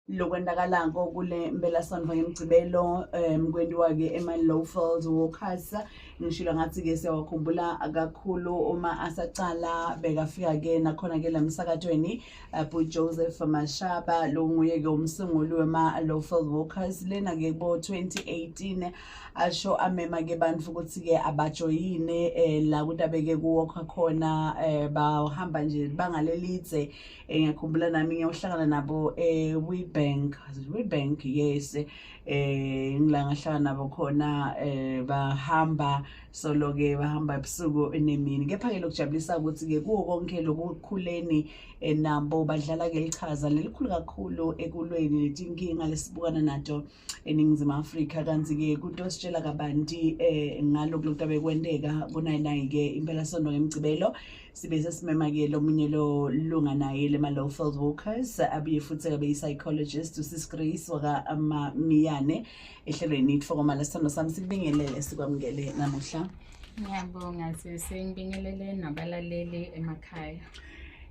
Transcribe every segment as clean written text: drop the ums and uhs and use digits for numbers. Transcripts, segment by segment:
lokwendakalako kule mpelasonto ngemgcibelo kwendiwa-ke ema-Lowveld Walkers. Ngishilo ngathi-ke siyawakhumbula kakhulu uma asacala bekafika-ke nakhona-ke la msakatweni Joseph Mashaba, lo nguye-ke umsunguli wema-Lowveld Walkers. Lena-ke bo-2018 asho amema-ke bantu ukuthi-ke abajoyine la ukuthi abeke kuwokha khona, bahamba nje bangalelidze. Ngiyakhumbula nami ngiyohlangana nabo WeBank, yes, ngila ngahlala nabo khona, bahamba solo-ke bahamba ebusuku enemini. Kepha-ke lokujabulisa ukuthi-ke kuwo konke lokukhuleni nabo badlala-ke lichaza lelikhulu kakhulu ekulweni netinkinga lesibukana nato eNingizimu Afrika. Kanti-ke kunto sitshela kabanti ngalo kulokhu abekwenteka kunayinayi-ke impelasonto ngemgcibelo. Sibe sesimema-ke lomunye lo lunga naye lema-Lowveld Walkers, abuye futhi abe yi-psychologist uSis Grace waka-Miyane ehlelweni itfokomala sithando sami. Sikubingelele, sikwamukele namuhla. Ngiyabonga sengibingelele nabalaleli emakhaya.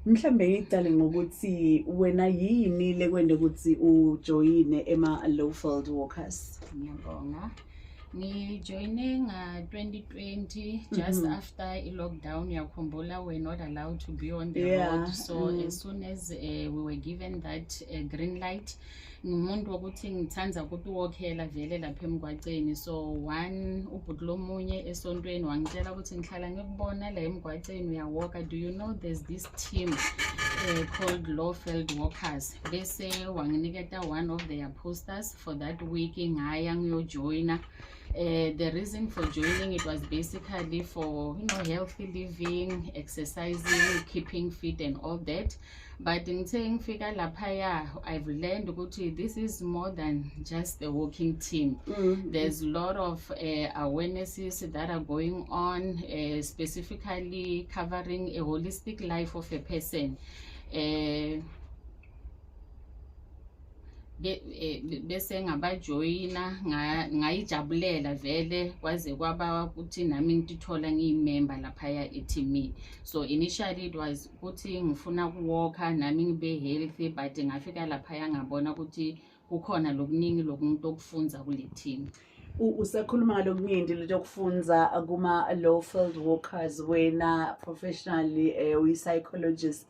Mhlambe ngicale ngokuthi wena yini lekwende ukuthi ujoyine ema-Lowveld Walkers? Ngiyabonga. Ngijoyine nga-2020 just after i-lockdown. Yakhumbula we're not allowed to be on the road, so as soon as we were given that green light, ngumuntu wokuthi ngithanda ukuthi uwokhela vele lapha emgwaceni. So ubhuti lomunye esontweni wangitshela ukuthi ngihlala ngikubona la emgwaceni uyawoka, do you know there's this team called Lowveld Walkers? Bese wanginiketa one of their posters for that week ngaya ngiyojoyina. The reason for joining it was basically for healthy living, exercising, keeping fit and all that. But ngifika laphaya, I've learned ukuthi this is more than just a walking team. There's a lot of awarenesses that are going on, specifically covering a holistic life of a person. Bese ngabajoyina ngayijabulela vele kwaze kwaba ukuthi nami ngitithola ngiyimember laphaya eteamini. So initially it was ukuthi ngifuna ukuwalka nami ngibe healthy, but ngafika laphaya ngabona ukuthi kukhona lokuningi lokumuntu okufunza kule team. Usakhuluma ngalokuningi lokufunza kuma-Lowveld Walkers, wena professionally uyi-psychologist.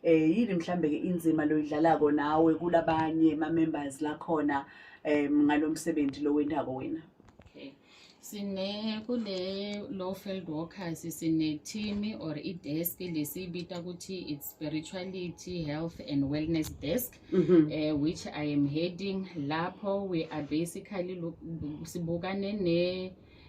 Yini mhlambe-ke inzima loyidlalako nawe kulabanye ma-members lakhona ngalomsebenzi lo wendako wena? Okay. Kule Lowveld Walkers sine team or i-desk lesibita ukuthi it's spirituality, health and wellness desk, which I am heading. Lapho we are basically sibukane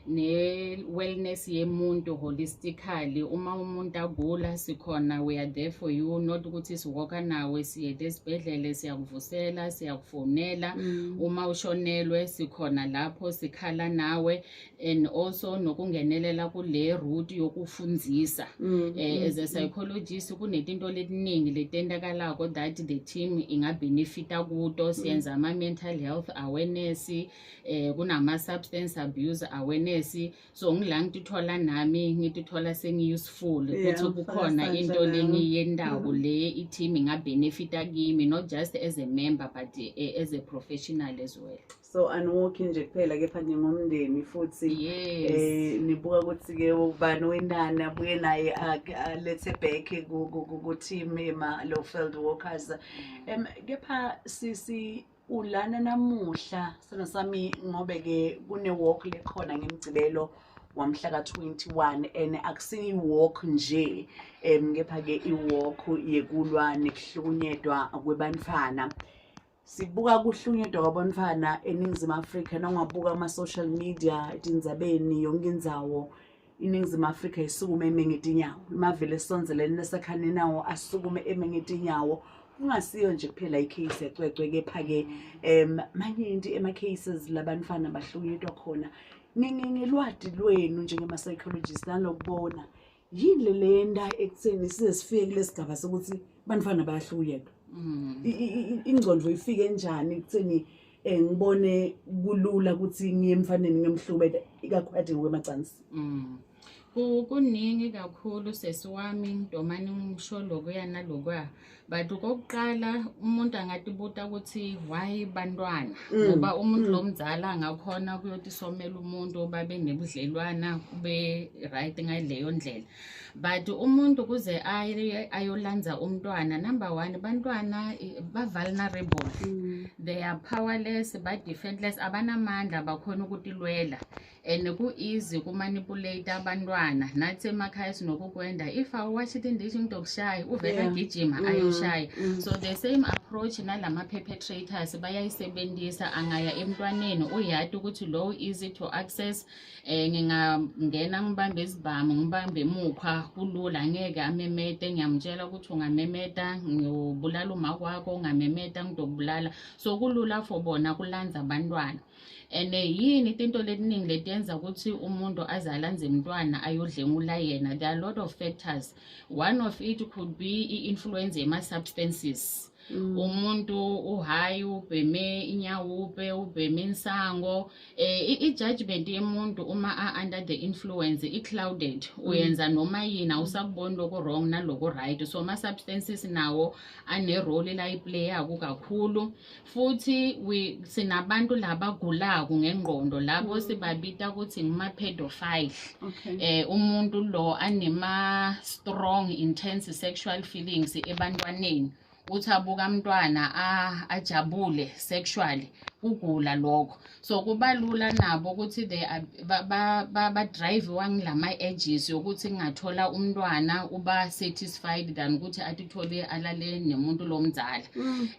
ne-wellness yemuntu holistically. Uma umuntu agula sikhona, we are there for you, not ukuthi siwoka nawe siyede esibhedlele siyakuvusela siyakufonela. Uma ushonelwe sikhona lapho sikhala nawe, and also nokungenelela kule route yokufundzisa. As a psychologist kunetinto letiningi letendakalako that the team ingabenefita kuto. Siyenza ama-mental health awareness, kunama-substance abuse awareness. So ngila ngitithola nami ngitithola sengi-useful ukuthi kukhona into lengiyendako le i-team ingabenefita kimi, not just as a member but as a professional as well. So aniwalki nje kuphela kepha ningomndeni futhi. Yes. Nibuka ukuthi-ke ubani wendana abuye naye lethe back ku-team ema-Lowveld Walkers. Kepha sisi ulana namuhla sana sami ngobe-ke kune-walk lekhona ngemgcibelo wamhla ka-21 and akusiyi walk nje, kepha-ke i-walk yekulwa nekuhlukunyedwa kwebantfwana. Sibuka kuhlukunyedwa kwabantfwana eNingizimu Afrika, nangabuka ama-social media etindzabeni yonke indzawo iNingizimu Afrika isukume eme ngetinyawo. Imavele esonzelene nesakhane nawo asukume eme ngetinyawo. Kungasiyo nje kuphela i-case ecwecwe, kepha-ke manyenti ema-cases labantfana bahlukunyetwa khona. Ngelwati lwenu njengema-psychologist nalokubona, yini lenda ekutheni size sifike kulesigaba sokuthi bantfwana bayahlukunyetwa? Ingqondo ifike njani ekutheni ngibone kulula ukuthi ngiye emfaneni ngiyomhlubela ikakhulukazi ngokwemacansi? Kuningi kakhulu sesiwami ngidomani ngisho lokuya nalokuya. But kokuqala umuntu angatibuta ukuthi why bantwana ngoba umuntu lomdzala angakhona kuyothi somela umuntu babe nebudlelwana kube right ngaleyo ndlela. But umuntu kuze ayolandza umntwana, number one, bantwana ba vulnerable, they are powerless, ba defenseless, abanamandla bakhona ukutilwela. And ku easy ku manipulate abantwana nathi emakhaya sinokukwenda if awasho indishi ngidokushaya uvela gijima ayoshaya. So the same approach nalama perpetrators bayayisebenzisa, angaya emntwaneni uyati ukuthi low easy to access, ngingangena ngibambe isibhamu ngibambe emukhwa kulula ngeke amemete, ngiyamtshela ukuthi ungamemeta ngiyobulala umakwakho, ungamemeta ngidokubulala. So kulula for bona kulandza abantwana. And yini into letiningi letiyenza ukuthi umuntu azalanze umntwana ayodlengula yena. There are a lot of factors. One of it could be i-influence yema-substances. Umuntu uhayi ubheme inyawupe ubheme insango, i-judgment yemuntu uma under the influence i-clouded, uyenza noma yini awusakuboni loko wrong naloko right. So ama-substances nawo ane-role la iplaya kakhulu. Futhi sinabantu labagulako ngengqondo labo sibabita ukuthi ngima-pedophile. Umuntu lo anema strong intense sexual feelings ebantwaneni, uthi abuka mntwana ajabule sexually, kugula lokho. So kubalula nabo ukuthi they ba drive wangilama edges yokuthi ngathola umntwana uba satisfied than ukuthi atithole alale nemuntu lomdzala.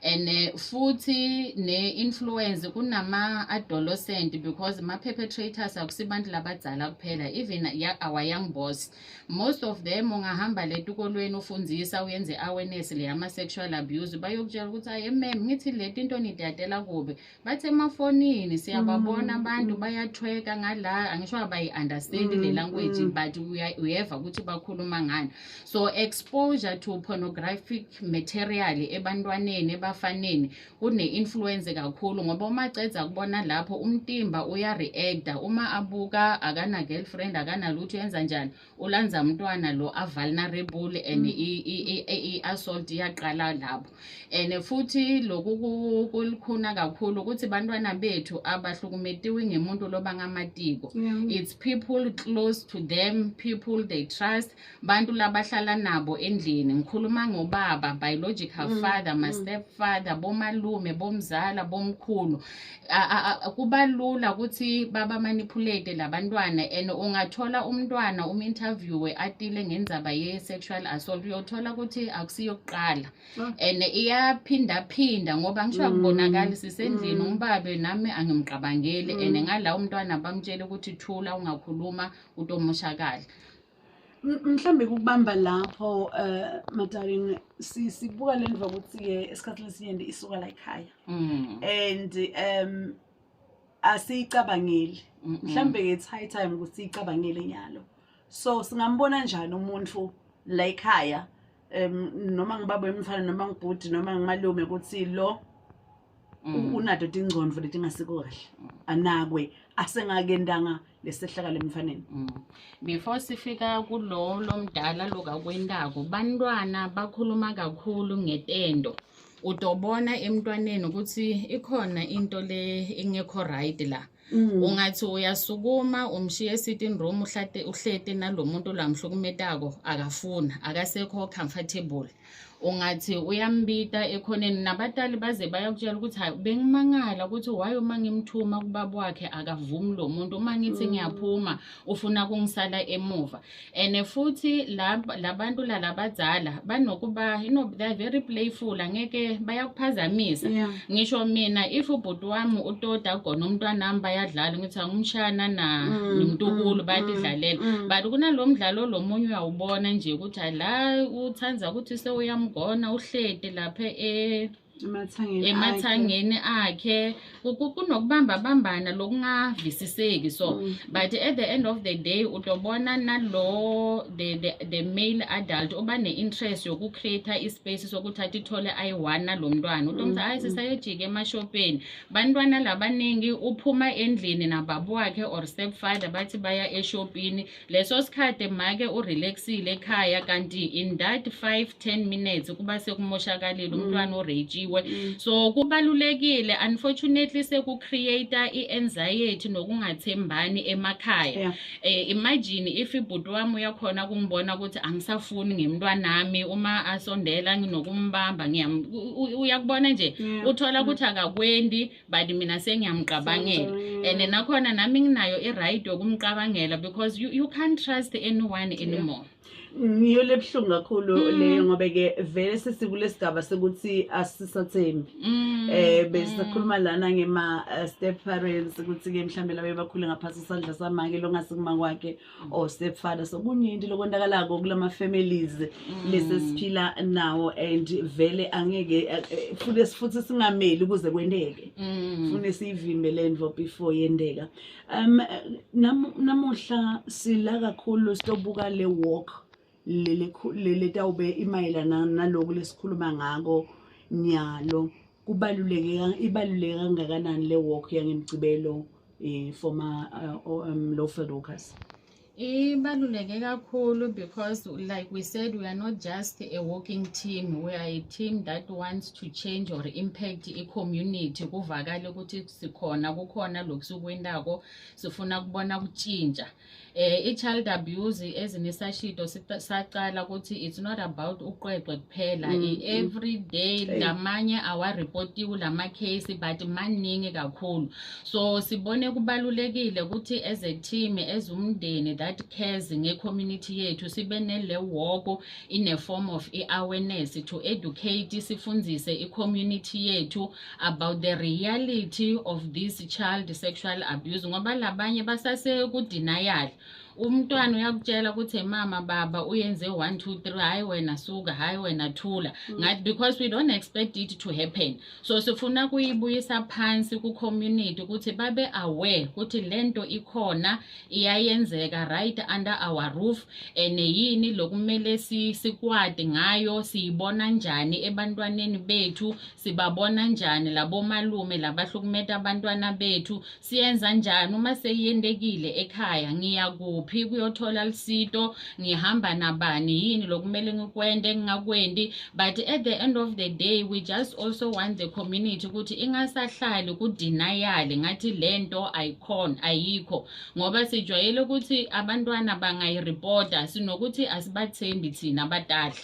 And futhi ne influence kunama adolescent, because ma perpetrators akusibantu labadzala kuphela, even our young boys, most of them ungahamba letikolweni ufundzisa uyenze awareness le ama sexual abuse, bayokutshela ukuthi ayi mem ngithi leti into nidadela kube bathe emafonini siyababona abantu bayathweka ngala, angisho abayi-understand le language, but uyeva ukuthi bakhuluma ngani. So exposure to pornographic material ebantwaneni ebafaneni kune-influence kakhulu, ngoba uma cedza kubona lapho umtimba uya-reacta, uma abuka akana girlfriend akana lutho yenza njani, ulanza mntwana lo a-vulnerable and i-assault yaqala lapho. And futhi loku kulikhuna kakhulu ukuthi bantwana bethu abahlukumetiwe ngemuntu loba ngamatiko. It's people close to them, people they trust, bantu labahlala nabo endlini. Ngikhuluma ngobaba, biological father, my stepfather, bomalume, bomzala, bomkhulu. Kubalula ukuthi baba manipulate labantwana, and ungathola umntwana interviewe atile ngendzaba ye sexual assault, uyothola ukuthi akusiyokuqala. And iyaphinda ngoba ngisho akubonakala sisendlini umbabe nami angimqabangeli, and ngala umntwana bamtshela ukuthi thula ungakhuluma utomoshakala. Mhlambe kubamba lapho Madaring sibuka lendva ukuthi ke esikhathini esiningi isuka la ekhaya, and asicabangeli, mhlambe it's high time ukuthi sicabangele nyalo. So singambona njani umuntu la ekhaya, noma ngibaba emfana noma ngibhudi noma ngimalume ukuthi lo unato tingcondo leti ngasiko kahle, anakwe asengakendanga lesehlakala emfaneni. Before sifika kulo mdala lokakwendako, bantwana bakhuluma kakhulu ngetendo. Utobona emntwaneni ukuthi ikhona into le ingekho right la. Ungathi uyasukuma umshiye sitting room uhlete nalomuntu lamhlukumetako akafuna, akasekho comfortable. Ungathi uyambita ekhoneni, nabatali baze bayakutshela ukuthi hayi bengimangala ukuthi why uma ngimthuma kubaba wakhe akavumi lo muntu, uma ngithi ngiyaphuma ufuna kungisala emuva. And futhi labantu labadzala banokuba they are very playful, angeke bayakuphazamisa. Ngisho mina if ubhuti wami utoda gona umntwana bayadlala ngithi angumshana nomntukulu bayadlalela, but kunalomdlalo lomunye uyawubona nje ukuthi la uthanza ukuthi sewuyamgona uhlete lapha emathangeni akhe kunokubamba bambana lokungavisiseki so but at the end of the day utobona nalo the male adult oba ne-interest yokucreate ispace sokuthi ithole ayi-1 lo mntwana utomthi hayi sisayojika emashopeni bantwana labaningi uphuma endlini nababa wakhe or stepfather bathi baya eshopini leso sikhathi make urelaxile ekhaya kanti in that 5-10 minutes kuba sekumoshakalile umntwana orejiwe so kubalulekile unfortunately sekucreate i-anxiety nokungathembani emakhaya imagine if ibhuti wami uyakhona kungibona ukuthi angisafuni ngemntwanami uma asondela nginokumbamba uyakubona nje uthola ukuthi akakwendi but mina sengiyamqabangela and nakhona nami nginayo i-right yokumqabangela because you can't trust anyone anymore. Ngiyo lebhlungu kakhulu leyo ngoba ke vele sesikulesigaba sekuthi asisathembi besikhuluma lana ngema step parents ukuthi ke mhlambe labe bakhule ngaphansi isandla samake longasikuma kwakhe or step father so kunyindi lokwendakalako kulama families lesesiphila nawo and vele angeke futhi singameli ukuze kwendeke fune sivimbe lendvo before yendeka namuhla sila kakhulu sitobuka le walk le tawube imayelana naloku lesikhuluma ngako nyalo ibaluleke kangakanani le walk yangemgcibelo former low field workers. Ibaluleke kakhulu because like we said we are not just a working team, we are a team that wants to change or impact i-community kuvakale ukuthi sikhona kukhona lokusukwendako sifuna kubona kutshintsha i-child abuse ezinesashito saqala ukuthi it's not about uqweqwe kuphela every day lamanye awareportiwe lama case but maningi kakhulu so sibone kubalulekile ukuthi as a team as umndeni that cares nge-community yethu sibe nele walk in a form of awareness to educate sifundzise i-community yethu about the reality of this child sexual abuse ngoba labanye basase ku-denial umntwana uyakutshela ukuthi mama baba uyenze 1 2 3 hayi wena suka hayi wena thula ngathi because we don't expect it to happen so sifuna kuyibuyisa phansi ku community ukuthi babe aware ukuthi lento ikhona iyayenzeka right under our roof yini lokumele sikwade ngayo siyibona njani ebantwaneni bethu sibabona njani labo malume labahlukumeta abantwana bethu siyenza njani uma seyiyendekile ekhaya ngiyakuphi kuyothola lisito ngihamba nabani yini lokumele ngikwende ngingakwendi but at the end of the day we just also want the community ukuthi ingasahlali ku denial ngathi lento ayikho ngoba sijwayele ukuthi abantwana bangayireporta sinokuthi asibathembi thina abadala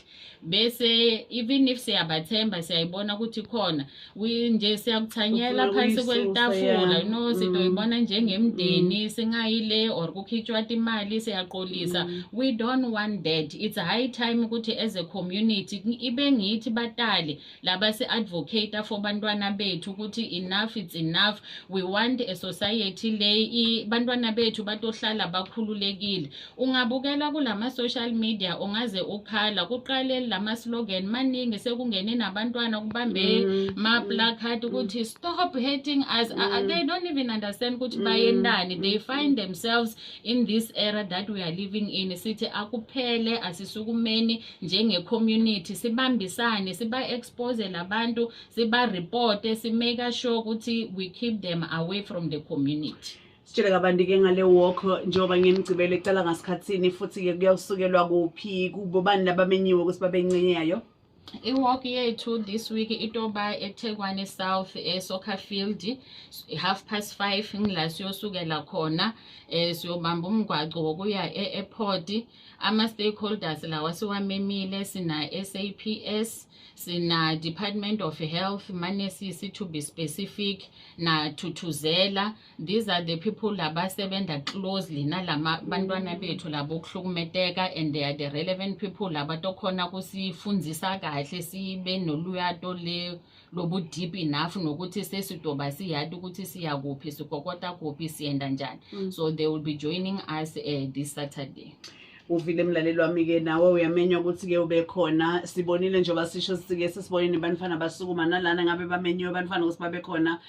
bese even if siyabathemba siyayibona ukuthi khona nje siyakuthanyela phansi kwelitafula no sidoyibona njengemndeni singayile or kukhitshwa imali siyaqolisa we don't want that it's high time ukuthi as a community ibe ngithi batali laba se-advocate for bantwana bethu ukuthi enough it's enough we want a society le bantwana bethu batohlala bakhululekile ungabukela kulama social media ungaze ukhala kuqale lama slogan maningi sekungene nabantwana kubambe ma placard ukuthi stop hating us they don't even understand ukuthi bayendani they find themselves in this era that we are living in sithi akuphele asisukumeni njenge community sibambisane siba expose labantu siba report simake sure ukuthi we keep them away from the community. Sitshela kabanti ke ngale walk njengoba ngimgcibele ecala ngasikhatsini futhi ke kuyawusukelwa kuphi kubo bani labamenyiwe ukuthi babencenyayo i-walk yethu this week itoba eThekwani South Soccer Field 5:30 ngila siyosukela khona siyobamba umgwaco wokuya e-airport ama stakeholders lawa siwamemile sina SAPS sina Department of Health manesisi to be specific na Thuthuzela these are the people labasebenza closely nalama bantwana bethu labo kuhlukumeteka and they are the relevant people labatokhona kusifundzisa kahle sibe noluyato le lobu deep enough nokuthi sesidoba siyadi ukuthi siyakuphi sikokota kuphi siyenda njani so they will be joining us this Saturday. uvile mlaleli wami-ke nawe uyamenywa ukuthi-ke ube khona. Sibonile njengoba sisho sithi-ke sesibonile bantwana basukuma nalana ngabe bamenyiwe bantwana ukuthi babe khona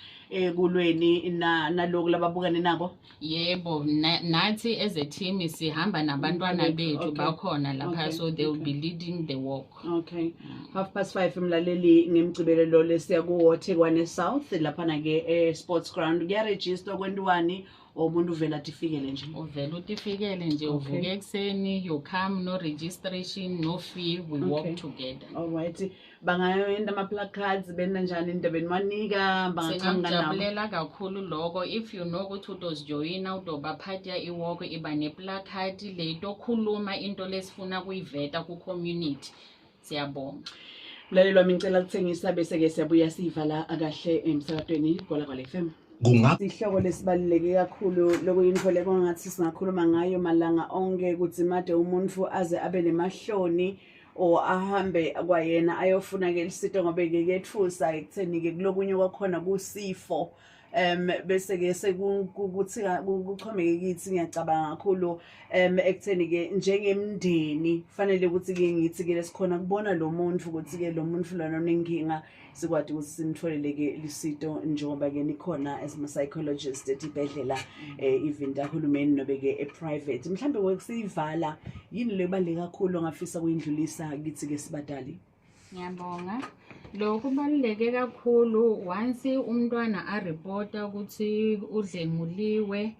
kulweni naloku lababukane nabo. Yebo, nathi as a team sihamba nabantwana bethu bakhona lapha, so they will be leading the walk. Okay. 5:30 mlaleli ngemgcibelelo lesiya ku Thekwani South laphana-ke sports ground. Kuyaregister kwentuwani umuntu uvela atifikele nje? Uvela utifikele nje, uvuke ekseni, you come, no registration, no fee, we walk together. Alright. Bangayenda ama-placards benda njani indaba niwanika bangaqhamuka nabo? Singakujabulela kakhulu lokho. If you know ukuthi utozijoyina utoba part ya iwalk iba ne-placard le tokhuluma into lesifuna kuyiveta ku-community. Siyabonga. Mlaleli wami ngicela kuthengisa bese-ke siyabuya siyivala kahle emsakadweni Gwalagwala FM. Sihloko lesibaluleke kakhulu lokuyinfo lekongathi singakhuluma ngayo malanga onke ukuthi made umuntu aze abe nemahloni o ahambe kwayena ayofuna-ke lisito ngobe kethusa ekutheni-ke kulokunye kwakhona kusifo bese-ke kuchomeke kithi ngiyacabanga kakhulu ekutheni-ke njengemndeni kufanele ukuthi-ke ngithi-ke lesikhona kubona lo muntu ukuthi-ke lo muntu lona unenkinga sikwadi ukuthi simtholele-ke lisito njengoba-ke nikhona as ama-psychologist etibhedlela even kahulumeni nobe-ke e-private. Mhlambe kwekusiyivala yini lebaluleke kakhulu ongafisa kuyindlulisa kithi-ke sibadali? Ngiyabonga. Lokhu kubaluleke kakhulu once umntwana areporta ukuthi udlenguliwe,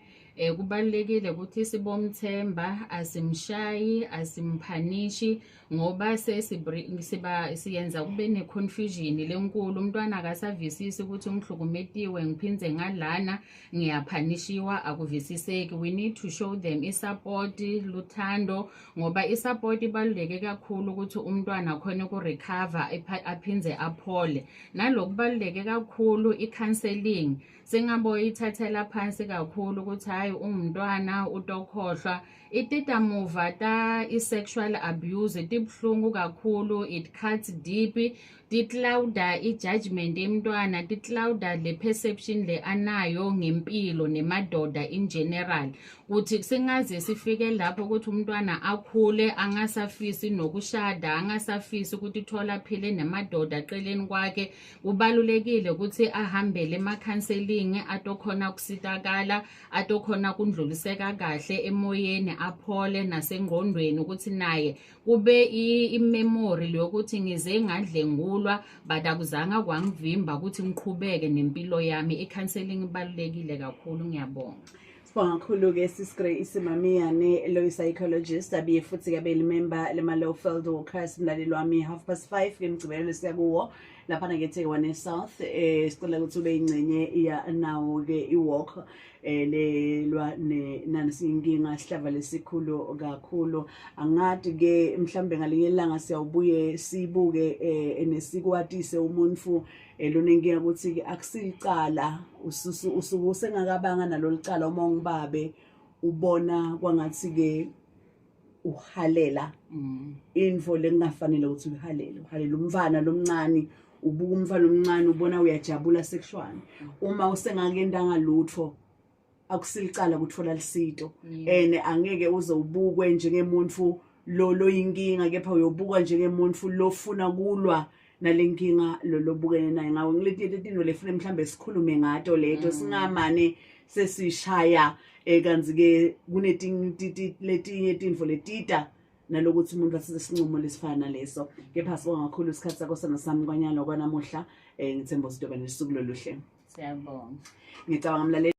kubalulekile ukuthi sibomthemba, asimshayi, asimphanishi ngoba siyenza kube ne-confusion lenkulu. Umntwana akasavisisi ukuthi ngihlukumetiwe ngiphinze ngalana ngiyaphanishiwa, akuvisiseki. We need to show them i-support, luthando, ngoba i-support ibaluleke kakhulu ukuthi umntwana khona ku-recover aphinze aphole. Naloku kubaluleke kakhulu i-counseling. Singabo ithathela phansi kakhulu ukuthi hayi umntwana utokhohlwa. Itita muva ta i-sexual abuse tibhlungu kakhulu, it cuts deep, titlauda i-judgment yemntwana, titlauda le perception le anayo ngempilo nemadoda in general. Kuthi singaze sifike lapho ukuthi umntwana akhule angasafisi nokushada, angasafisi ukuthi thola phile nemadoda aqeleni kwakhe, kubalulekile ukuthi ahambele ema-counseling atokhona kusitakala, atokhona kundluliseka kahle emoyeni, aphole nasengqondweni ukuthi naye kube i-memory lokuthi ngize ngadlengulwa but akuzanga kwangivimba ukuthi ngiqhubeke nempilo yami. I-counseling ibalulekile kakhulu. Ngiyabonga. Sibonga kakhulu-ke sisigre isimamiyane lo psychologist abiye futhi-ke abe member lema-Lowveld Walkers. Mlaleli wami 5:30 ngemgcibelelo siya kuwo laphana-ke Thekwani South. Sicela ukuthi ube yingcenye iya nawo-ke i-walk lelwa nansinkinga sihlava lesikhulu kakhulu. Angadi-ke mhlambe ngalinye ilanga siyawubuye sibuke nesikwatise umuntu lonenkinga ukuthi-ke akusilicala usuke usengakabanga nalo licala uma ungibabe ubona kwangathi-ke uhalela info lengafanele ukuthi uhalela umfana lomncane. Ubuka umfana omncane ubona uyajabula sexually. Uma usengakendanga lutho akusilicala ukuthola lisito, and angeke uze ubukwe njengemuntu lo yinkinga, kepha uyobukwa njengemuntu lofuna kulwa nalenkinga lobukene naye. Ngawe ngilethile lefune mhlambe sikhulume ngato leto singamane sesishaya kanzi-ke kunetinye tinfo letita nalokuthi umuntu asisinqumo lesifana leso. Kepha sibonga kakhulu isikhathi sakho sami kwanyalo kwanamuhla. Ngithemba ukuthi uzoba nesuku loluhle. Siyabonga. Ngicabanga mlaleli